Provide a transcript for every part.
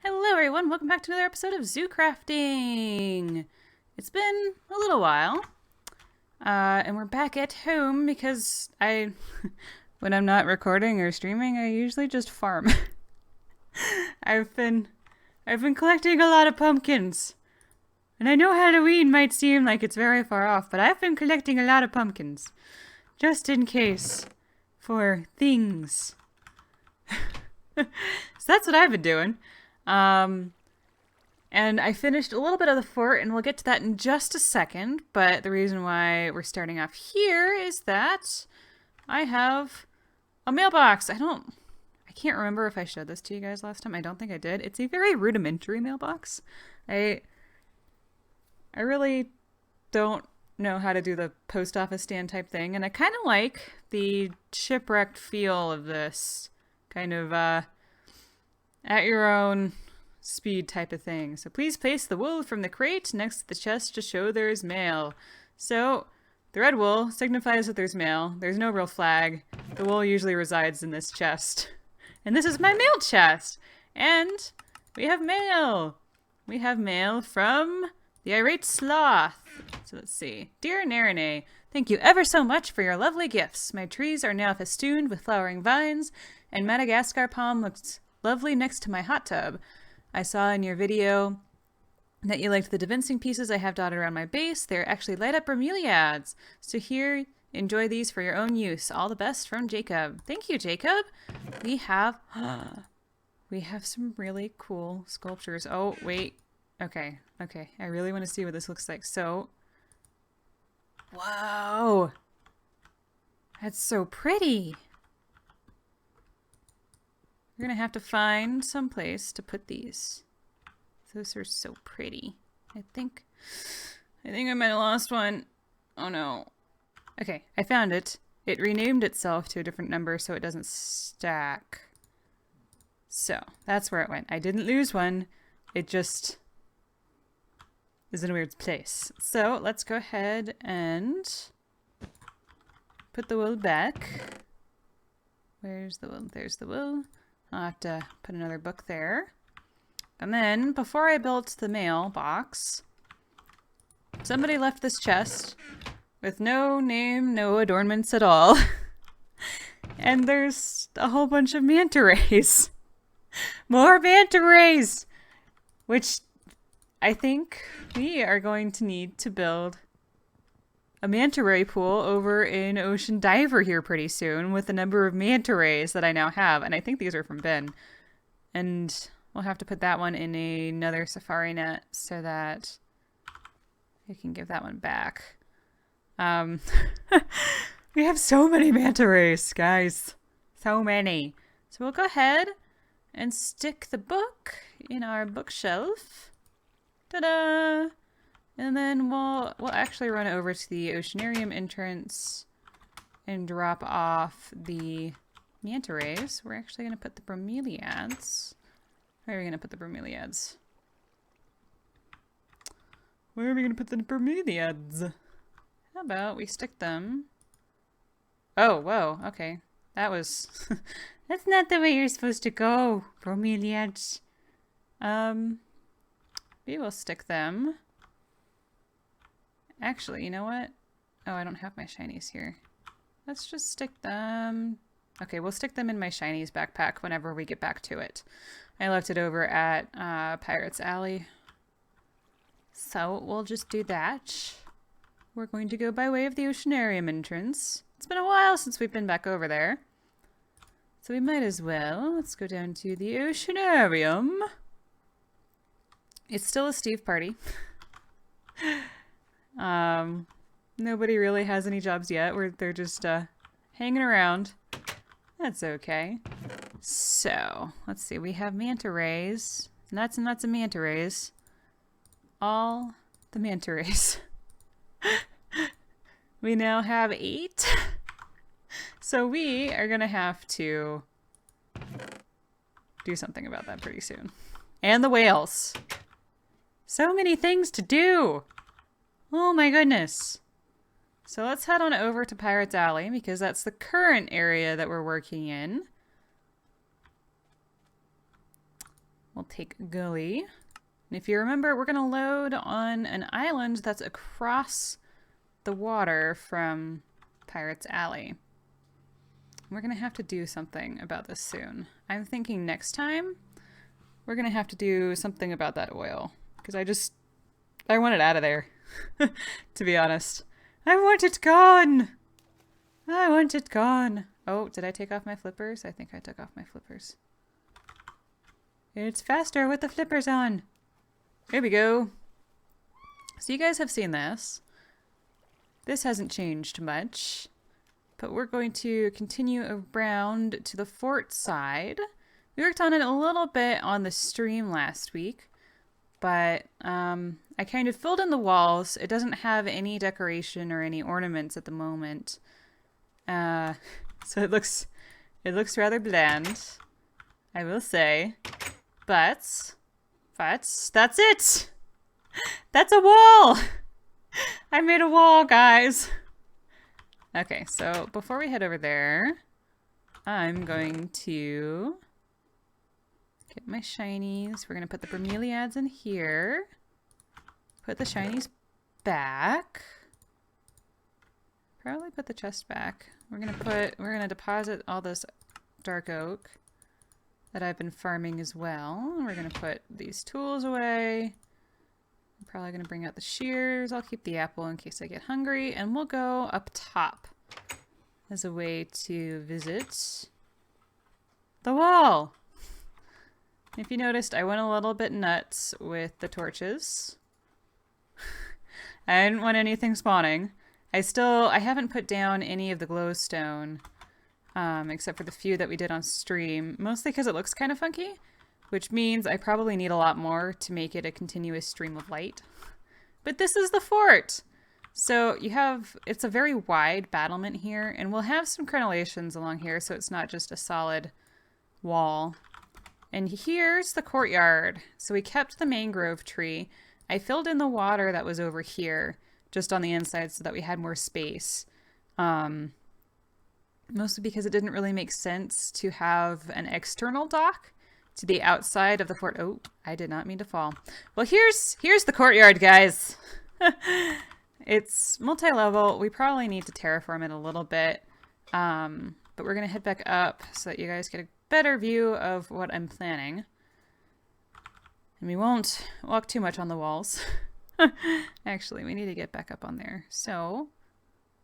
Hello everyone, welcome back to another episode of ZooCrafting! It's been a little while, and we're back at home because when I'm not recording or streaming, I usually just farm. I've been collecting a lot of pumpkins, and I know Halloween might seem like it's very far off, but I've been collecting a lot of pumpkins, just in case, for things. So that's what I've been doing. And I finished a little bit of the fort, and we'll get to that in just a second, but the reason why we're starting off here is that I have a mailbox. I can't remember if I showed this to you guys last time. I don't think I did. It's a very rudimentary mailbox. I really don't know how to do the post office stand type thing, and I kind of like the shipwrecked feel of this kind of, at your own speed type of thing. So please place the wool from the crate next to the chest to show there is mail. So the red wool signifies that there's mail. There's no real flag. The wool usually resides in this chest. And this is my mail chest. And we have mail. We have mail from the irate sloth. So let's see. Dear Nerine, thank you ever so much for your lovely gifts. My trees are now festooned with flowering vines, and Madagascar palm looks lovely next to my hot tub. I saw in your video that you liked the divinsing pieces I have dotted around my base. They're actually light up bromeliads. So here, enjoy these for your own use. All the best from Jacob. Thank you, Jacob. We have some really cool sculptures. Oh, wait. Okay. I really want to see what this looks like. So, whoa. That's so pretty. We're gonna have to find some place to put these. Those are so pretty. I think I might have lost one. Oh no. Okay, I found it. It renamed itself to a different number so it doesn't stack. So, that's where it went. I didn't lose one. It just is in a weird place. So, let's go ahead and put the wool back. Where's the wool? There's the wool. I'll have to put another book there. And then, before I built the mailbox, somebody left this chest with no name, no adornments at all. And there's a whole bunch of manta rays. More manta rays! Which I think we are going to need to build a manta ray pool over in Ocean Diver here pretty soon with the number of manta rays that I now have. And I think these are from Ben. And we'll have to put that one in another safari net so that I can give that one back. We have so many manta rays, guys. So many. So we'll go ahead and stick the book in our bookshelf. Ta-da! And then we'll actually run over to the Oceanarium entrance and drop off the manta rays. We're actually going to put the bromeliads. Where are we going to put the bromeliads? Where are we going to put the bromeliads? How about we stick them... Oh, whoa, okay. That was... That's not the way you're supposed to go, bromeliads. We will stick them... Actually, you know what? Oh, I don't have my shinies here. Let's just stick them... Okay, we'll stick them in my shinies backpack whenever we get back to it. I left it over at Pirates Alley. So, we'll just do that. We're going to go by way of the Oceanarium entrance. It's been a while since we've been back over there. So we might as well. Let's go down to the Oceanarium. It's still a Steve party. Nobody really has any jobs yet. They're just hanging around. That's okay. So, let's see. We have manta rays. Nuts and nuts of manta rays. All the manta rays. We now have 8. So we are gonna have to do something about that pretty soon. And the whales. So many things to do. Oh my goodness. So let's head on over to Pirates Alley because that's the current area that we're working in. We'll take Gully. And if you remember, we're going to load on an island that's across the water from Pirate's Alley. We're going to have to do something about this soon. I'm thinking next time we're going to have to do something about that oil. Because I want it out of there. To be honest. I want it gone! I want it gone. Oh, did I take off my flippers? I think I took off my flippers. It's faster with the flippers on. There we go. So you guys have seen this. This hasn't changed much. But we're going to continue around to the fort side. We worked on it a little bit on the stream last week. But I kind of filled in the walls. It doesn't have any decoration or any ornaments at the moment. So it looks rather bland, I will say. But that's it! That's a wall! I made a wall, guys! Okay, so before we head over there, I'm going to get my shinies. We're going to put the bromeliads in here. Put the shinies back. Probably put the chest back. We're gonna deposit all this dark oak that I've been farming as well. We're gonna put these tools away. I'm probably gonna bring out the shears. I'll keep the apple in case I get hungry, and we'll go up top as a way to visit the wall. If you noticed, I went a little bit nuts with the torches. I didn't want anything spawning. I haven't put down any of the glowstone, except for the few that we did on stream, mostly because it looks kind of funky, which means I probably need a lot more to make it a continuous stream of light. But this is the fort! So it's a very wide battlement here, and we'll have some crenellations along here, so it's not just a solid wall. And here's the courtyard. So we kept the mangrove tree. I filled in the water that was over here, just on the inside so that we had more space. Mostly because it didn't really make sense to have an external dock to the outside of the fort. Oh, I did not mean to fall. Well, here's the courtyard, guys. It's multi-level. We probably need to terraform it a little bit. But we're going to head back up so that you guys get a better view of what I'm planning. And we won't walk too much on the walls. Actually, we need to get back up on there. So,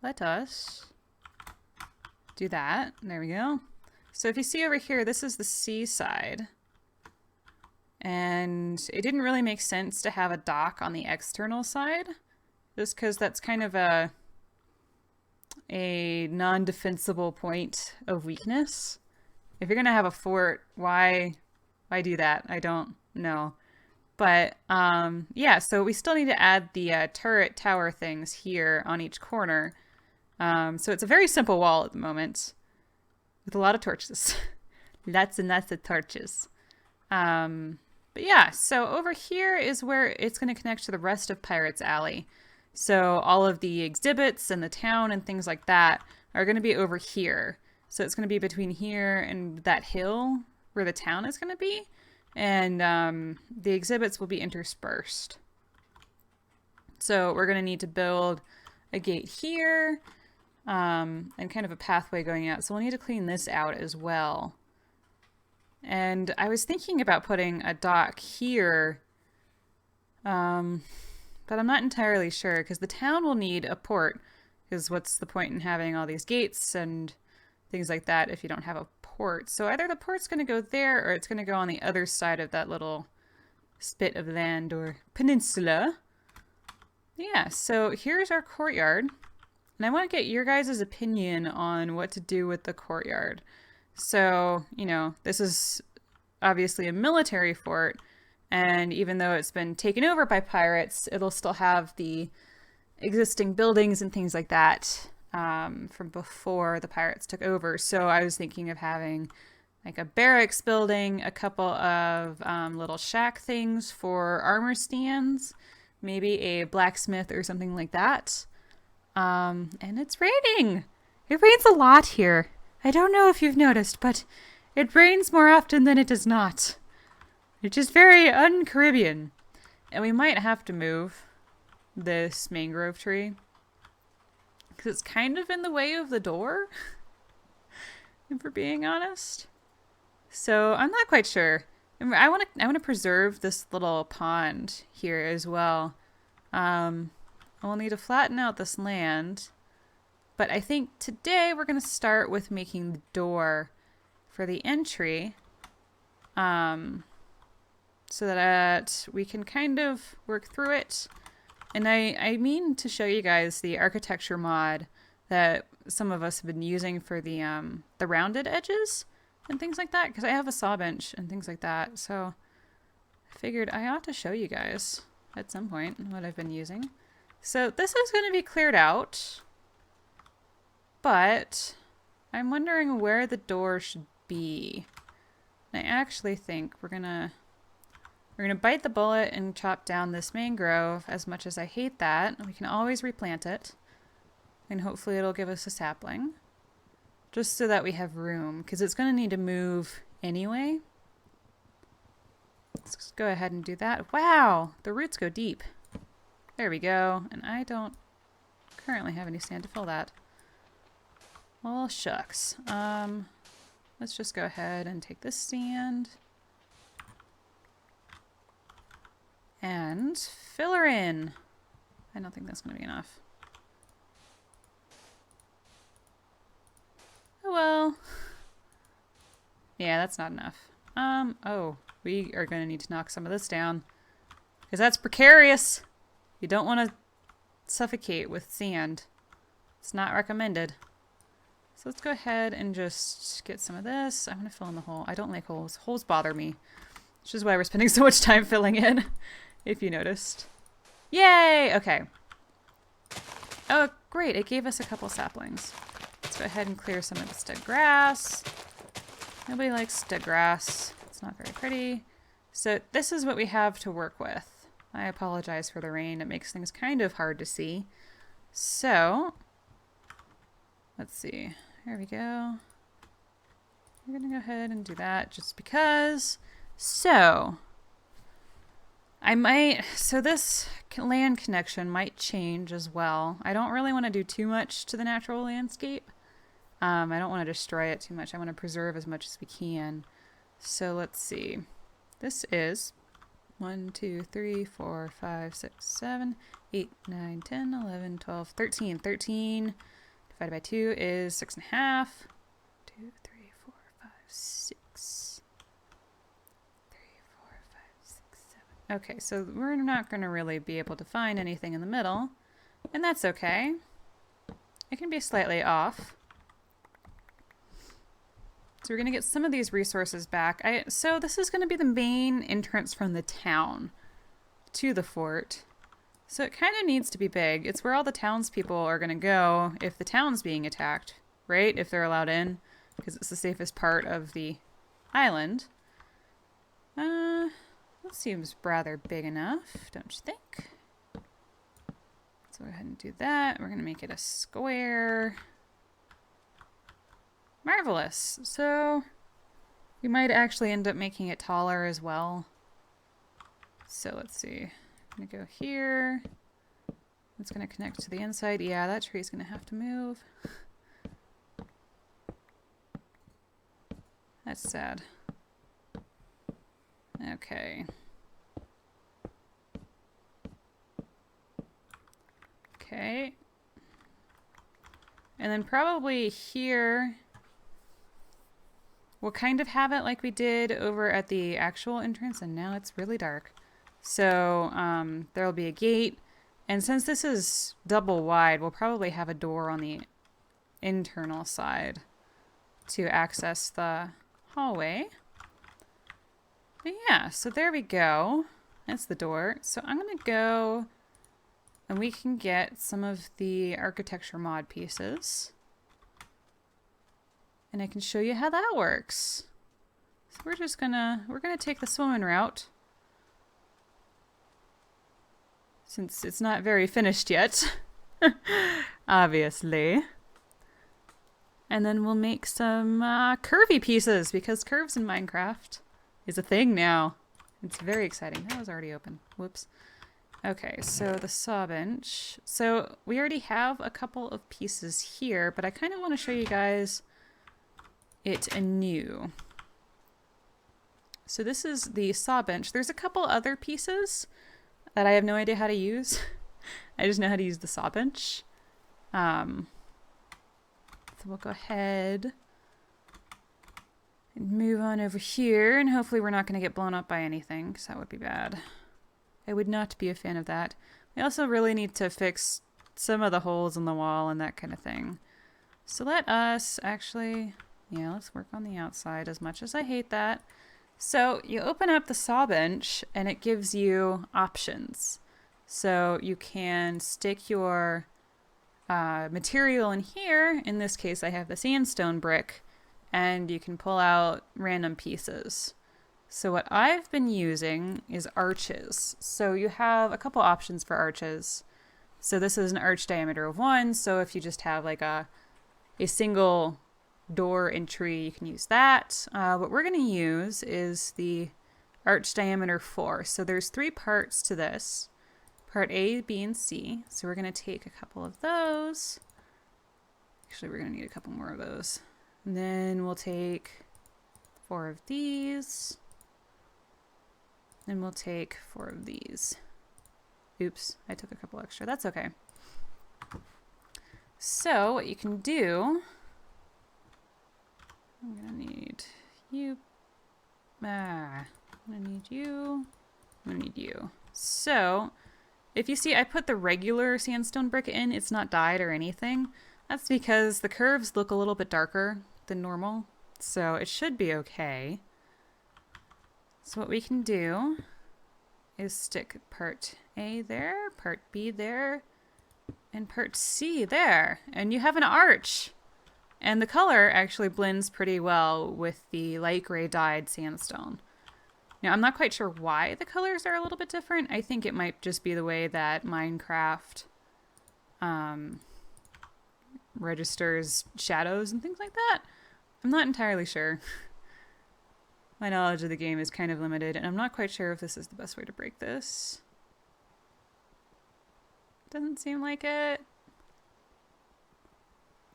let us do that. There we go. So if you see over here, this is the seaside. And it didn't really make sense to have a dock on the external side. Just because that's kind of a non-defensible point of weakness. If you're going to have a fort, why do that? I don't know. But, yeah, so we still need to add the turret tower things here on each corner. So it's a very simple wall at the moment. With a lot of torches. Lots and lots of torches. But yeah, so over here is where it's going to connect to the rest of Pirate's Alley. So all of the exhibits and the town and things like that are going to be over here. So it's going to be between here and that hill where the town is going to be. And the exhibits will be interspersed. So we're going to need to build a gate here and kind of a pathway going out. So we'll need to clean this out as well. And I was thinking about putting a dock here, but I'm not entirely sure because the town will need a port. Because what's the point in having all these gates and things like that if you don't have a port? So either the port's going to go there or it's going to go on the other side of that little spit of land or peninsula. Yeah, so here's our courtyard. And I want to get your guys' opinion on what to do with the courtyard. So, you know, this is obviously a military fort. And even though it's been taken over by pirates, it'll still have the existing buildings and things like that from before the pirates took over. So I was thinking of having like a barracks building, a couple of little shack things for armor stands, maybe a blacksmith or something like that. And it's raining. It rains a lot here. I don't know if you've noticed, but it rains more often than it does not. which is very un-Caribbean. And we might have to move this mangrove tree because it's kind of in the way of the door, if we're being honest. So I'm not quite sure. I want to preserve this little pond here as well. We'll need to flatten out this land, but I think today we're going to start with making the door for the entry, so that we can kind of work through it. And I mean to show you guys the architecture mod that some of us have been using for the rounded edges and things like that, because I have a saw bench and things like that. So I figured I ought to show you guys at some point what I've been using. So this is going to be cleared out, but I'm wondering where the door should be. I actually think we're gonna bite the bullet and chop down this mangrove. As much as I hate that, we can always replant it, and hopefully it'll give us a sapling, just so that we have room, because it's going to need to move anyway. Let's just go ahead and do that. Wow, the roots go deep. There we go. And I don't currently have any sand to fill that. Well, shucks. Let's just go ahead and take this sand and fill her in. I don't think that's going to be enough. Oh well. Yeah, that's not enough. Oh, we are going to need to knock some of this down, because that's precarious. You don't want to suffocate with sand. It's not recommended. So let's go ahead and just get some of this. I'm going to fill in the hole. I don't like holes. Holes bother me. Which is why we're spending so much time filling in, if you noticed. Yay! Okay. Oh, great. It gave us a couple saplings. Let's go ahead and clear some of this dead grass. Nobody likes dead grass. It's not very pretty. So this is what we have to work with. I apologize for the rain. It makes things kind of hard to see. So, let's see. There we go. We're going to go ahead and do that just because. So, this land connection might change as well. I don't really want to do too much to the natural landscape. I don't want to destroy it too much. I want to preserve as much as we can. So let's see. This is 1, 2, 3, 4, 5, 6, 7, 8, 9, 10, 11, 12, 13. 13 divided by 2 is 6.5. 2, 3, 4, 5, 6. 3, 4, 5, 6, 7. Okay, so we're not going to really be able to find anything in the middle, and that's okay. It can be slightly off. So we're going to get some of these resources back. So this is going to be the main entrance from the town to the fort. So it kind of needs to be big. It's where all the townspeople are going to go if the town's being attacked, right? If they're allowed in, because it's the safest part of the island. That seems rather big enough, don't you think? Let's go ahead and do that. We're going to make it a square. Marvelous. So we might actually end up making it taller as well. So let's see. I'm going to go here. It's going to connect to the inside. Yeah, that tree's going to have to move. That's sad. Okay. Okay. And then probably here we'll kind of have it like we did over at the actual entrance, and now it's really dark. So there'll be a gate, and since this is double wide, we'll probably have a door on the internal side to access the hallway. But yeah, so there we go. That's the door. So I'm going to go, and we can get some of the architecture mod pieces. And I can show you how that works. So we're gonna take the swimming route, since it's not very finished yet, obviously. And then we'll make some curvy pieces, because curves in Minecraft is a thing now. It's very exciting. That was already open. Whoops. Okay, so the saw bench. So we already have a couple of pieces here, but I kind of want to show you guys it anew. So this is the saw bench. There's a couple other pieces that I have no idea how to use. I just know how to use the saw bench. So we'll go ahead and move on over here, and hopefully we're not going to get blown up by anything, because that would be bad. I would not be a fan of that. We also really need to fix some of the holes in the wall and that kind of thing. So let us actually, yeah, let's work on the outside, as much as I hate that. So you open up the saw bench and it gives you options. So you can stick your material in here. In this case, I have the sandstone brick, and you can pull out random pieces. So what I've been using is ARCHES. So you have a couple options for ARCHES. So this is an arch diameter of 1. So if you just have like a single door entry, you can use that. What we're going to use is the arch diameter 4. So there's 3 parts to this. Part A, B, and C. So we're going to take a couple of those. Actually, we're going to need a couple more of those. And then we'll take 4 of these. And we'll take 4 of these. Oops, I took a couple extra. That's okay. So what you can do, I'm gonna need you. I'm gonna need you. I'm gonna need you. So if you see, I put the regular sandstone brick in. It's not dyed or anything. That's because the curves look a little bit darker than normal. So it should be okay. So what we can do is stick part A there, part B there, and part C there. And you have an arch. And the color actually blends pretty well with the light gray dyed sandstone. Now, I'm not quite sure why the colors are a little bit different. I think it might just be the way that Minecraft registers shadows and things like that. I'm not entirely sure. My knowledge of the game is kind of limited, and I'm not quite sure if this is the best way to break this. Doesn't seem like it.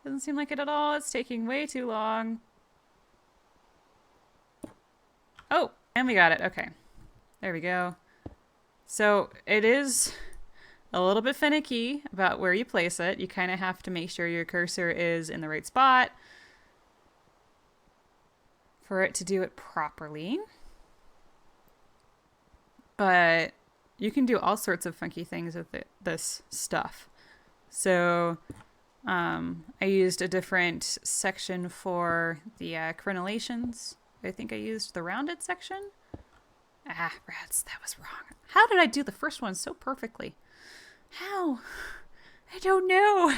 Doesn't seem like it at all. It's taking way too long. Oh, and we got it. Okay. There we go. So it is a little bit finicky about where you place it. You kind of have to make sure your cursor is in the right spot for it to do it properly. But you can do all sorts of funky things with this stuff. So I used a different section for the crenellations. I think I used the rounded section. Ah, rats, that was wrong. How did I do the first one so perfectly? How? I don't know.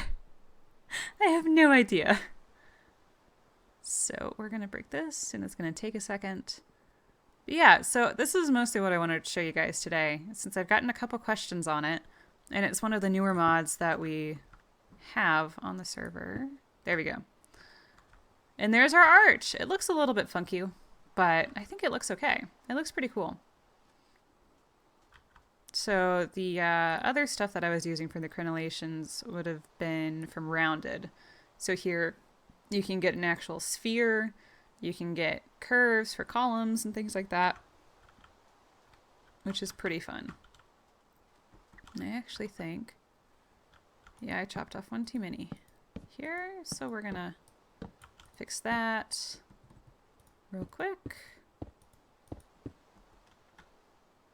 I have no idea. So we're going to break this, and it's going to take a second. But yeah, so this is mostly what I wanted to show you guys today, since I've gotten a couple questions on it, and it's one of the newer mods that we have on the server. There we go. And there's our arch. It looks a little bit funky, but I think it looks okay. It looks pretty cool. So the other stuff that I was using for the crenellations would have been from rounded. So here you can get an actual sphere. You can get curves for columns and things like that, which is pretty fun. And I actually think, yeah, I chopped off one too many here. So we're going to fix that real quick.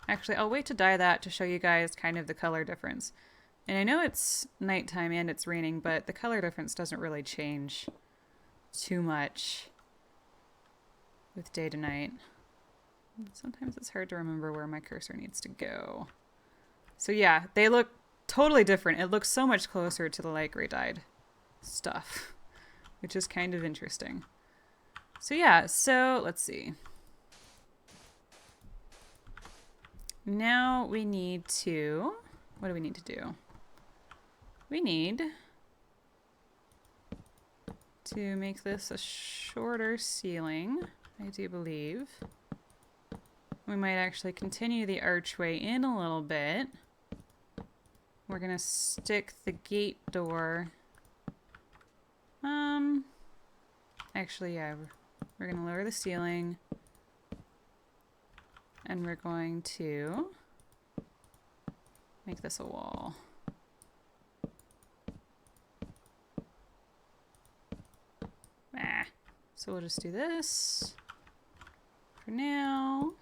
Actually, I'll wait to dye that to show you guys kind of the color difference. And I know it's nighttime and it's raining, but the color difference doesn't really change too much with day to night. Sometimes it's hard to remember where my cursor needs to go. So yeah, they look totally different. It looks so much closer to the light gray dyed stuff, which is kind of interesting. So yeah, so let's see. Now we need to, what do we need to do? We need to make this a shorter ceiling, I do believe. we might actually continue the archway in a little bit. We're gonna stick the gate door. Actually, yeah, we're gonna lower the ceiling. And we're going to make this a wall. So we'll just do this for now.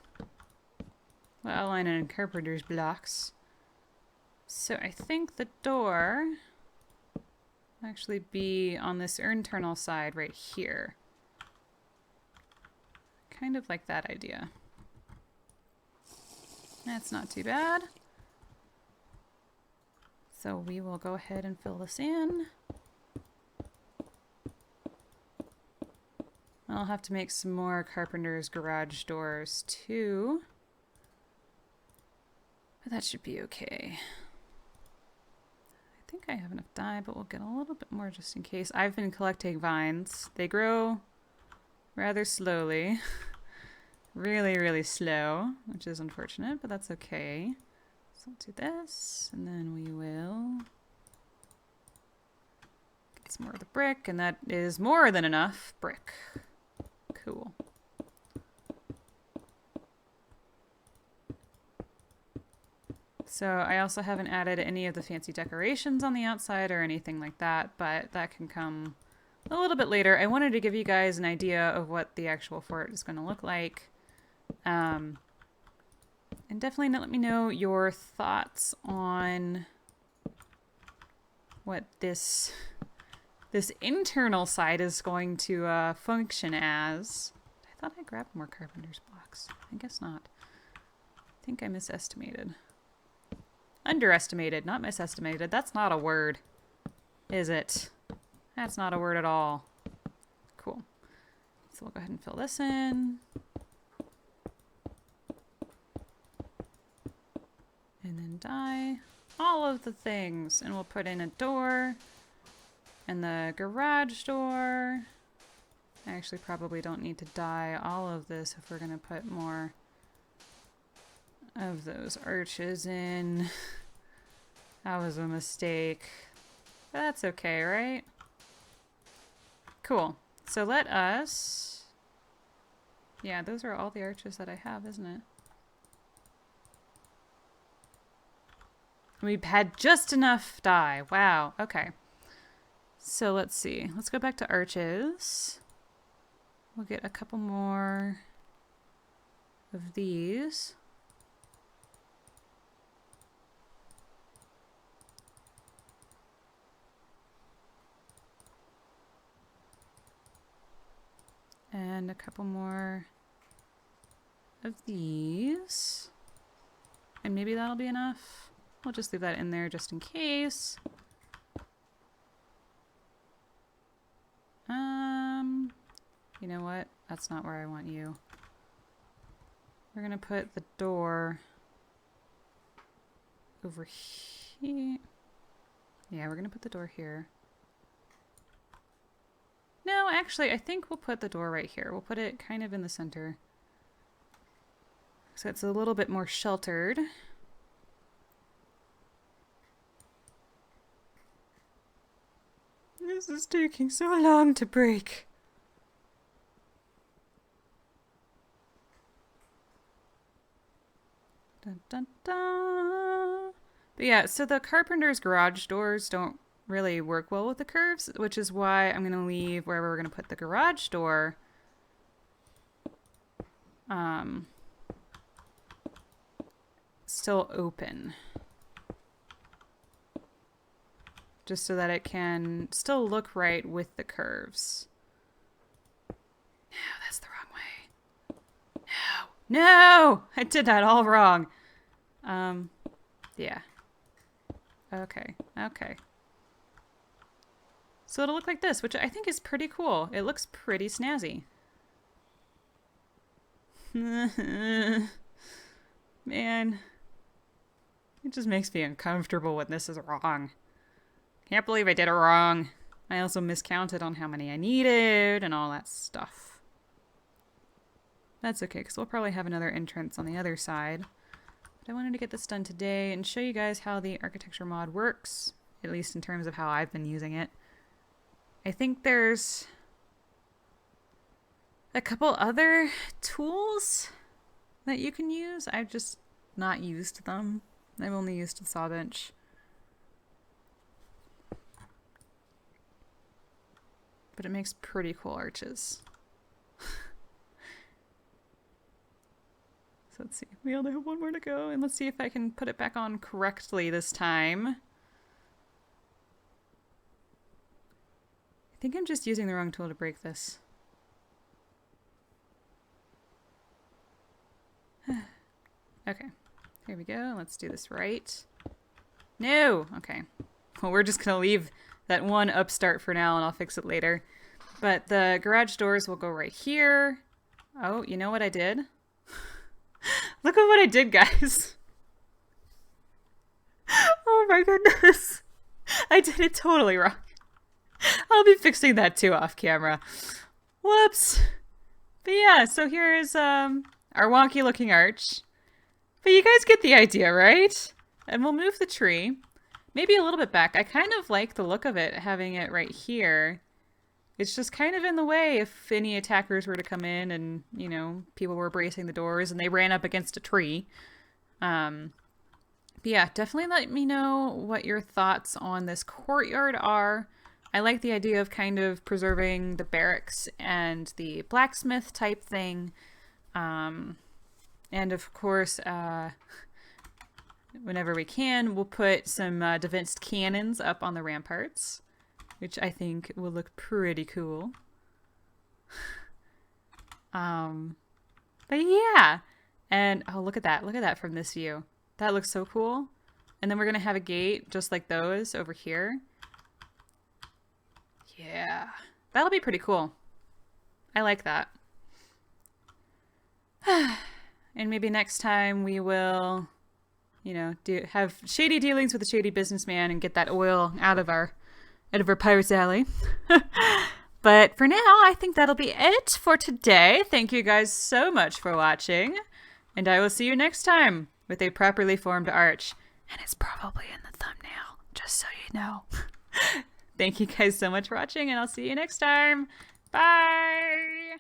We'll outline it in carpenter's blocks. So I think the door will actually be on this internal side right here. Kind of like that idea. That's not too bad. So we will go ahead and fill this in. I'll have to make some more carpenter's garage doors too. But that should be okay. I think I have enough dye, but we'll get a little bit more just in case. I've been collecting vines. They grow rather slowly. Really, really slow, which is unfortunate, but that's okay. So let's do this, and then we will get some more of the brick, and that is more than enough brick. Cool. So I also haven't added any of the fancy decorations on the outside or anything like that, but that can come a little bit later. I wanted to give you guys an idea of what the actual fort is going to look like. And definitely let me know your thoughts on what this internal side is going to function as. I thought I grabbed more carpenter's blocks. I guess not. I think I misestimated. Underestimated, not misestimated. That's not a word, is it? That's not a word at all. Cool. So we'll go ahead and fill this in. And then dye all of the things. And we'll put in a door. And the garage door. I actually probably don't need to dye all of this if we're going to put more of those arches in. That was a mistake. But that's okay, right? Cool. So let us... Yeah, those are all the arches that I have, isn't it? We've had just enough dye. Wow. Okay. So let's see. Let's go back to arches. We'll get a couple more of these. And a couple more of these. And maybe that'll be enough. We'll just leave that in there just in case. You know what? That's not where I want you. We're gonna put the door over here. Yeah, we're gonna put the door here. No, actually, I think we'll put the door right here. We'll put it kind of in the center. So it's a little bit more sheltered. This is taking so long to break. Dun, dun, dun. But yeah, so the carpenter's garage doors don't really work well with the curves, which is why I'm going to leave wherever we're going to put the garage door still open. Just so that it can still look right with the curves. No, that's the wrong way. No! No! I did that all wrong. Yeah. Okay. Okay. So it'll look like this, which I think is pretty cool. It looks pretty snazzy. Man. It just makes me uncomfortable when this is wrong. Can't believe I did it wrong. I also miscounted on how many I needed and all that stuff. That's okay, because we'll probably have another entrance on the other side. But I wanted to get this done today and show you guys how the architecture mod works, at least in terms of how I've been using it. I think there's a couple other tools that you can use. I've just not used them. I've only used the saw bench. But it makes pretty cool arches. So let's see. We only have one more to go, and let's see if I can put it back on correctly this time. I think I'm just using the wrong tool to break this. Okay, here we go. Let's do this right. No! Okay. Well, we're just gonna leave that one upstart for now, and I'll fix it later. But the garage doors will go right here. Oh, you know what I did? Look at what I did, guys. Oh my goodness. I did it totally wrong. I'll be fixing that too off camera. Whoops. But yeah, so here is our wonky looking arch. But you guys get the idea, right? And we'll move the tree. Maybe a little bit back. I kind of like the look of it, having it right here. It's just kind of in the way if any attackers were to come in and, you know, people were bracing the doors and they ran up against a tree. But yeah, definitely let me know what your thoughts on this courtyard are. I like the idea of kind of preserving the barracks and the blacksmith type thing. And of course, whenever we can, we'll put some defense cannons up on the ramparts, which I think will look pretty cool. But yeah, and oh, look at that. Look at that from this view. That looks so cool. And then we're going to have a gate just like those over here. Yeah, that'll be pretty cool. I like that. And maybe next time we will, you know, have shady dealings with a shady businessman and get that oil out of our pirate's alley. But for now, I think that'll be it for today. Thank you guys so much for watching, and I will see you next time with a properly formed arch. And it's probably in the thumbnail, just so you know. Thank you guys so much for watching, and I'll see you next time. Bye!